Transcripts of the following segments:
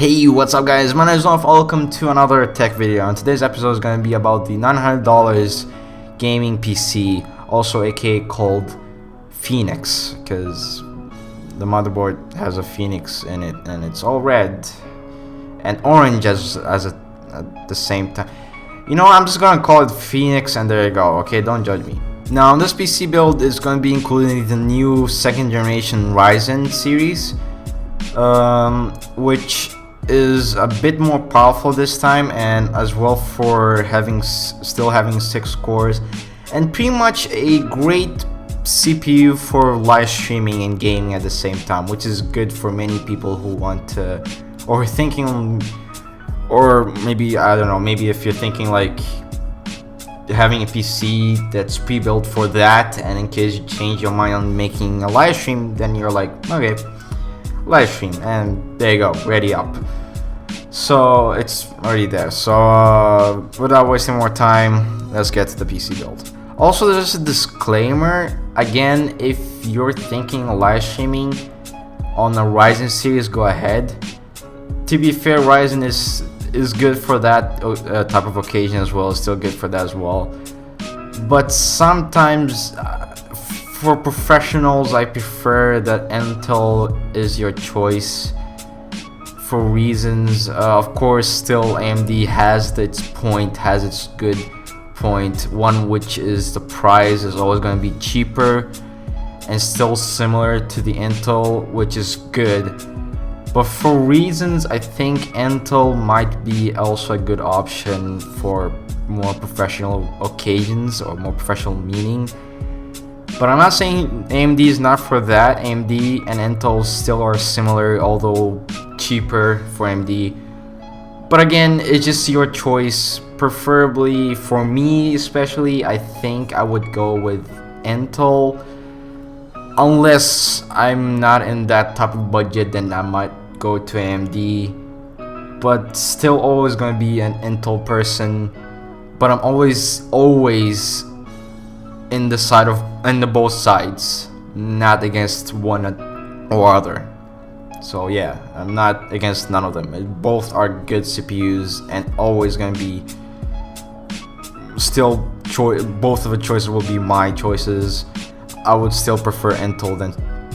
Hey, what's up guys, my name is Nof. Welcome to another tech video, and today's episode is going to be about the $900 gaming PC, also aka called Phoenix, because the motherboard has a Phoenix in it and it's all red and orange at the same time. You know, I'm just going to call it Phoenix and there you go, okay, don't judge me. Now this PC build is going to be including the new 2nd generation Ryzen series, which is a bit more powerful this time, and as well for still having 6 cores and pretty much a great CPU for live streaming and gaming at the same time, which is good for many people who want to, or thinking, or maybe, I don't know, maybe if you're thinking like having a PC that's pre-built for that, and in case you change your mind on making a live stream, then you're like, okay, live stream, and there you go, ready up. So it's already there. So without wasting more time, let's get to the PC build. Also, there's a disclaimer again, if you're thinking of live streaming on a Ryzen series, go ahead. To be fair, Ryzen is good for that type of occasion as well, it's still good for that as well, but sometimes for professionals I prefer that Intel is your choice for reasons. Of course, still AMD has its good point, one which is the price is always going to be cheaper and still similar to the Intel, which is good. But for reasons, I think Intel might be also a good option for more professional occasions or more professional meaning. But I'm not saying AMD is not for that. AMD and Intel still are similar, although cheaper for AMD. But again, it's just your choice. Preferably for me especially, I think I would go with Intel. Unless I'm not in that type of budget, then I might go to AMD. But still always going to be an Intel person. But I'm always in the both sides, not against one or other. So yeah, I'm not against none of them. Both are good CPUs and always gonna be still both of the choices will be my choices. I would still prefer Intel than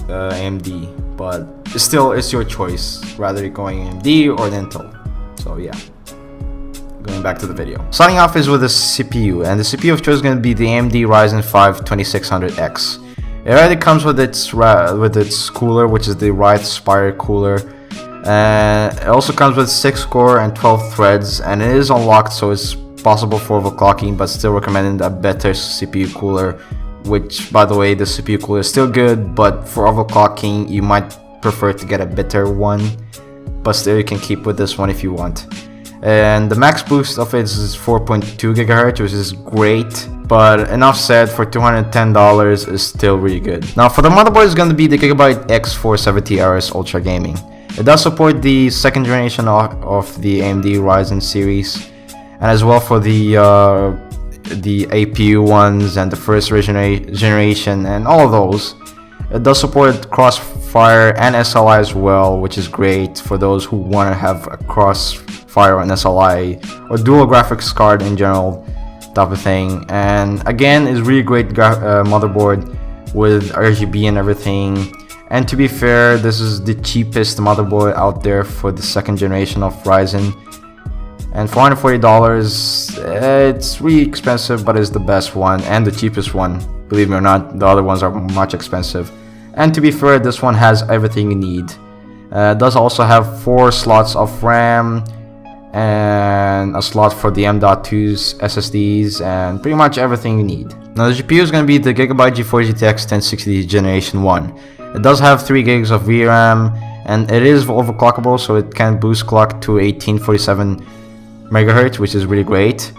AMD, but still it's your choice rather going AMD or Intel. So yeah, going back to the video. Starting off is with the CPU, and the CPU of choice is going to be the AMD Ryzen 5 2600X. It already comes with its cooler, which is the Wraith Spire cooler. It also comes with 6 core and 12 threads, and it is unlocked, so it's possible for overclocking, but still recommending a better CPU cooler. Which, by the way, the CPU cooler is still good, but for overclocking, you might prefer to get a better one. But still, you can keep with this one if you want. And the max boost of it is 4.2 GHz, which is great, but enough said, for $210 is still really good. Now for the motherboard is going to be the GIGABYTE X470RS Ultra Gaming. It does support the 2nd generation of the AMD Ryzen series, and as well for the APU ones and the 1st generation and all of those. It does support Crossfire and SLI as well, which is great for those who want to have a Crossfire and SLI or dual graphics card in general type of thing. And again, it's really great motherboard with RGB and everything. And to be fair, this is the cheapest motherboard out there for the 2nd generation of Ryzen. And for $140, it's really expensive, but it's the best one and the cheapest one. Believe me or not, the other ones are much expensive. And to be fair, this one has everything you need. It does also have 4 slots of RAM and a slot for the M.2's SSDs and pretty much everything you need. Now the GPU is going to be the GIGABYTE GeForce GTX 1060 Generation 1. It does have 3 gigs of VRAM, and it is overclockable, so it can boost clock to 1847 MHz, which is really great.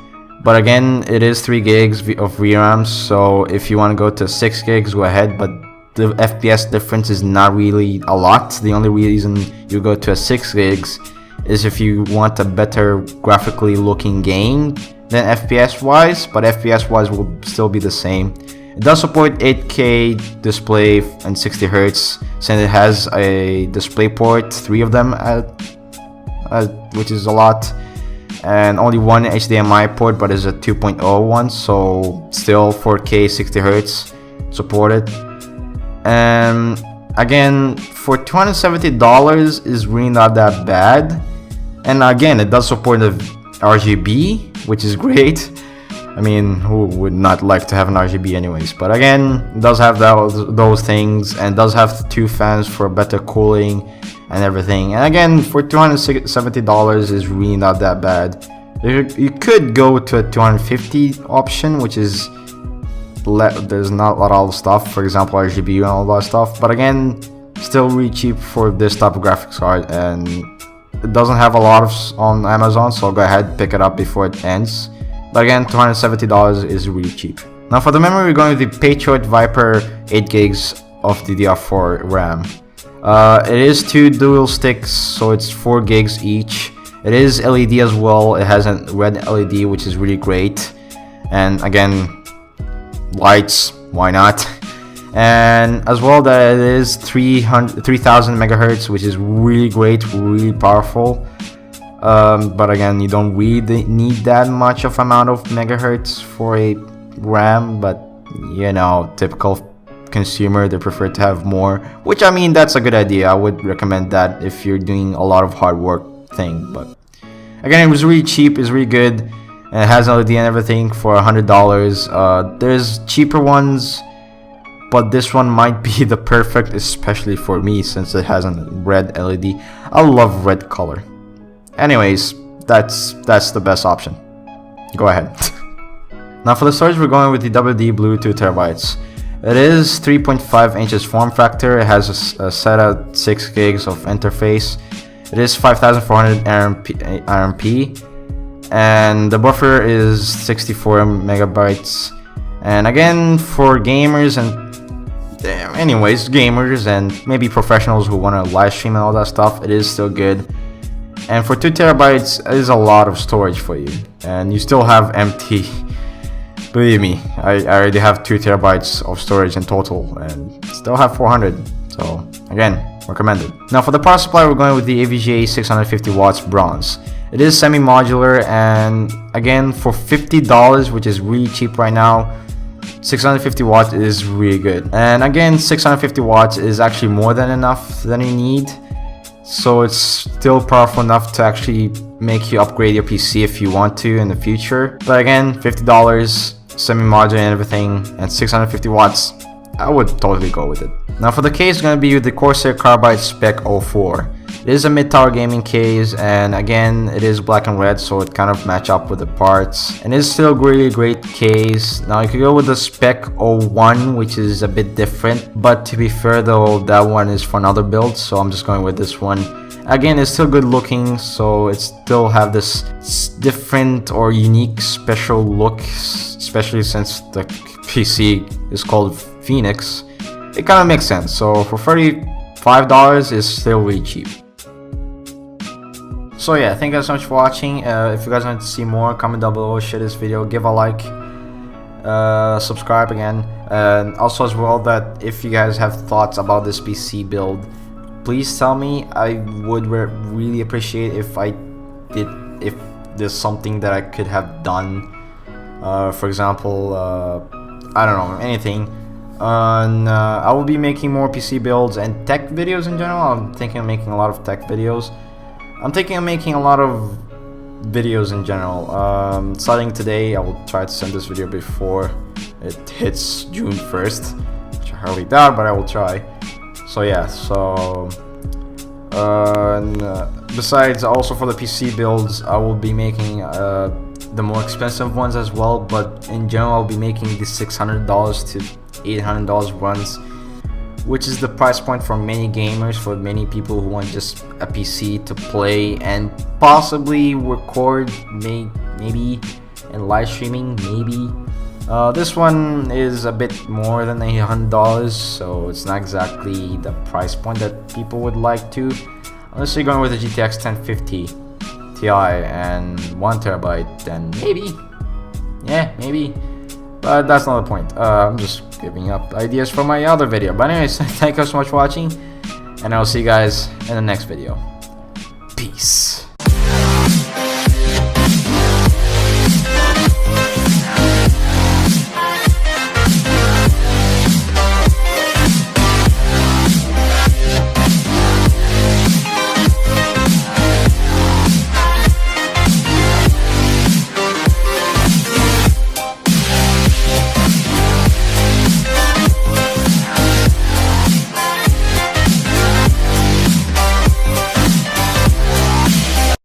But again, it is 3 gigs of VRAM, so if you want to go to 6 gigs, go ahead, but the FPS difference is not really a lot. The only reason you go to a 6 gigs is if you want a better graphically looking game than FPS wise, but FPS wise will still be the same. It does support 8K display and 60 Hz, since it has a display port, 3 of them which is a lot, and only one HDMI port, but it's a 2.0 one, so still 4K 60 Hz supported. And again, for $270 is really not that bad. And again, it does support the RGB, which is great. I mean, who would not like to have an RGB anyways? But again, it does have those things, and does have 2 fans for better cooling and everything. And again, for $270 is really not that bad. You could go to a 250 option, which is there's not a lot of stuff, for example RGB and all that stuff, but again, still really cheap for this type of graphics card, and it doesn't have a lot of on Amazon, so go ahead, pick it up before it ends. But again, $270 is really cheap. Now for the memory, we're going with the Patriot Viper 8 gigs of DDR4 RAM. It is 2 dual sticks, so it's 4 gigs each. It is LED as well. It has a red LED, which is really great. And again, lights, why not? And as well, that it is 3000 megahertz, which is really great, really powerful. But again, you don't really need that much of amount of megahertz for a RAM, but you know, typical consumer, they prefer to have more, which I mean, that's a good idea. I would recommend that if you're doing a lot of hard work thing. But again, it was really cheap, it's really good, and it has LED and everything for $100. There's cheaper ones, but this one might be the perfect, especially for me, since it has a red LED. I love red color. Anyways, that's the best option. Go ahead. Now for the storage, we're going with the WD Blue 2 terabytes. It is 3.5 inches form factor. It has a SATA 6 gigs of interface. It is 5400 RMP, and the buffer is 64 megabytes. And again, for gamers and gamers and maybe professionals who want to live stream and all that stuff, it is still good. And for 2 terabytes, it is a lot of storage for you, and you still have empty. Believe me, I already have 2 terabytes of storage in total, and still have 400. So again, recommended. Now for the power supply, we're going with the EVGA 650 watts bronze. It is semi-modular, and again, for $50, which is really cheap right now, 650 watts is really good. And again, 650 watts is actually more than enough than you need. So it's still powerful enough to actually make you upgrade your PC if you want to in the future. But again, $50, semi-modular and everything, and 650 watts, I would totally go with it. Now for the case, it's going to be with the Corsair Carbide Spec 04. It is a mid-tower gaming case, and again, it is black and red, so it kind of match up with the parts. And it's still really great case. Now you could go with the Spec 01, which is a bit different, but to be fair though, that one is for another build, so I'm just going with this one. Again, it's still good looking, so it still have this different or unique special look, especially since the PC is called Phoenix. It kind of makes sense. So for $35 is still really cheap. So yeah, thank you guys so much for watching. If you guys want to see more, comment down below, share this video, give a like, subscribe again, and also as well that if you guys have thoughts about this PC build, please tell me. I would really appreciate if there's something that I could have done. For example, I don't know, anything. And I will be making more PC builds and tech videos in general. I'm thinking of making a lot of tech videos. I'm thinking of making a lot of videos in general. Starting today, I will try to send this video before it hits June 1st, which I hardly doubt, but I will try. So yeah, so besides, also for the PC builds, I will be making the more expensive ones as well, but in general I'll be making the $600 to $800 runs, which is the price point for many gamers, for many people who want just a PC to play and possibly record, maybe, and live streaming, maybe. This one is a bit more than $800, so it's not exactly the price point that people would like to. Unless you're going with a GTX 1050 Ti and 1 terabyte, then maybe. Yeah, maybe. But that's not the point. I'm just giving up ideas for my other video. But anyways, thank you so much for watching, and I'll see you guys in the next video. Peace.